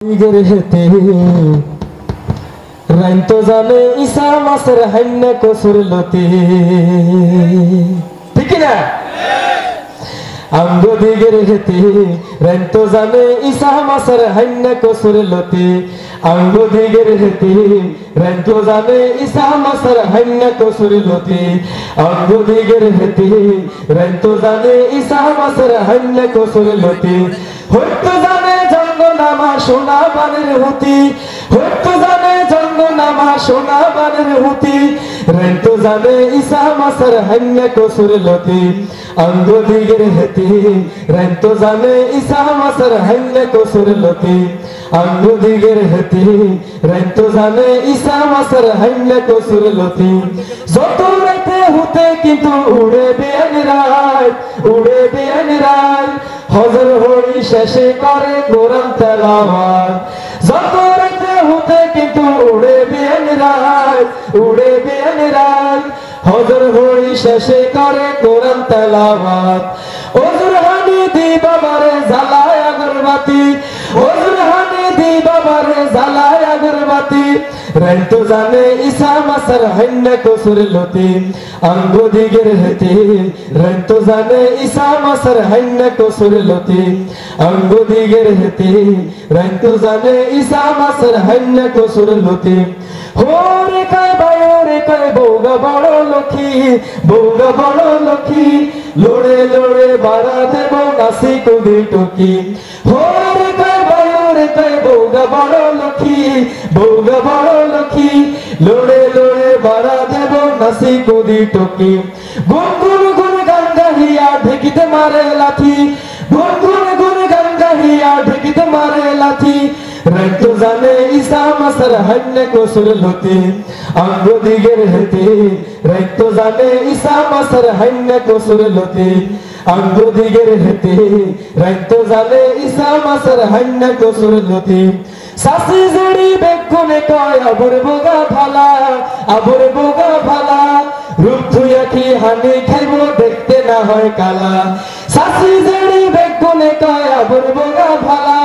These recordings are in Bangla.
দিগের হেতে রাইন তো জানে ঈসা মাসের হান্না কসুর লতি ঠিক না আঙ্গ দিগের হেতে রাইন তো জানে ঈসা মাসের হান্না কসুর লতি আঙ্গ দিগের হেতে রাইন তো জানে ঈসা মাসের হান্না কসুর লতি আঙ্গ দিগের হেতে রাইন তো জানে ঈসা মাসের হান্না কসুর লতি হইতো জানে জঙ্গনামা সোনা বানের হুতি হইতো জানে জঙ্গনামা সোনা বানের হুতি রেন্তো জানে ঈসা মাসের হান্না কসুর লতি আঙ্গ দিগের হেতি রেন্তো জানে ঈসা মাসের হান্না কসুর লতি আঙ্গ দিগের হেতি রেন্তো জানে ঈসা মাসের হান্না কসুর লতি যত রাতে হুতে কিন্তু উড়ে বেআইন রাত উড়ে বেআইন রাত হজর হরি শেষে করে কোরআন তেলাওয়াত যত রাতে হুতে কিন্তু উড়ে বেআইন রাত উড়ে বেআইন রাত হজর হরি শেষে করে কোরআন তেলাওয়াত ওজুর হানি দি বাবারে জ্বালায় আগরবাতি ওজুর হানি দি বাবারে জ্বালায় আগরবাতি রাইতো জানে ঈসা মাসের হান্না কসুর লতি আঙ্গ দিগের হেতে রাইতো জানে ঈসা মাসের হান্না কসুর লতি আঙ্গ দিগের হেতে রাইতো জানে ঈসা মাসের হান্না কসুর লতি হোরে কয় বায়রে কয় বৌগা বড় লক্ষ্মী বৌগা বড় লক্ষ্মী লোড়ে লোড়ে বাড়া দেব নাসি কুদি টুকি হোরে কয় বায়রে কয় বৌগা বড় লক্ষ্মী বৌগা বড় লক্ষ্মী লোড়ে লোড়ে বাড়া দেব নাসি কুদি টুকি গুনগুন গুন গান গাহিয়া ঢেকিতে মারে লাঠি গুনগুন গুন গান গাহিয়া ঢেকিতে মারে লাঠি রাইতো জানে ঈসা মাসের হান্না কসুর লতি আঙ্গ দিগের হেতে রাইতো জানে ঈসা মাসের হান্না কসুর লতি আঙ্গ দিগের হেতে রাইতো জানে ঈসা মাসের হান্না কসুর লতি সাসি জড়ি বেগুনে কয় আবুর বোগা ভালা আবুর বোগা ভালা রূপ ধুইয়া কি হানি খাইব দেখতে না হয় কালা সাসি জড়ি বেগুনে কয় আবুর বোগা ভালা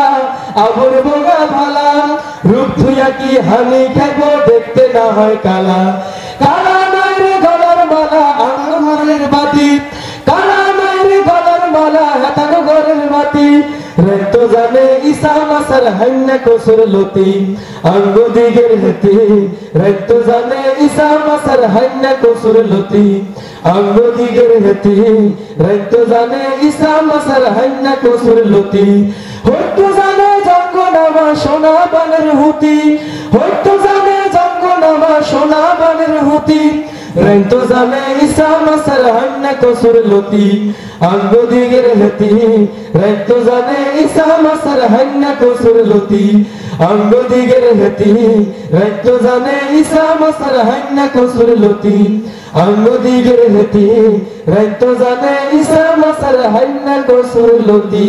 আবুর বোগা ভালা রূপ ধুইয়া কি হানি খাইব দেখতে না হয় কালা কালা নাই রে গলার মালা আঙ্গ ঘরের বাতি কালা নাই রে গলার মালা হাতানো ঘরের বাতি রাইতো জানে ঈসা মাসের হান্না কসুর লতি আঙ্গ দিগের হেতে রাইতো জানে ঈসা মাসের হান্না কসুর লতি আঙ্গ দিগের হেতে রাইতো জানে ঈসা মাসের হান্না কসুর লতি হইতো জানে জঙ্গনামা সোনা বানের হুতি হইতো জানে জঙ্গনামা সোনা বানের হুতি রাইতো জানে ঈসা মাসের হান্না কসুর লতি আঙ্গ দিগের হেতি রাইতো জানে ঈসা মাসের হান্না কসুর লতি আঙ্গ দিগের হেতি রাইতো জানে ঈসা মাসের হান্না কসুর লতি আঙ্গ দিগের হেতি রাইতো জানে ঈসা মাসের হান্না কসুর লতি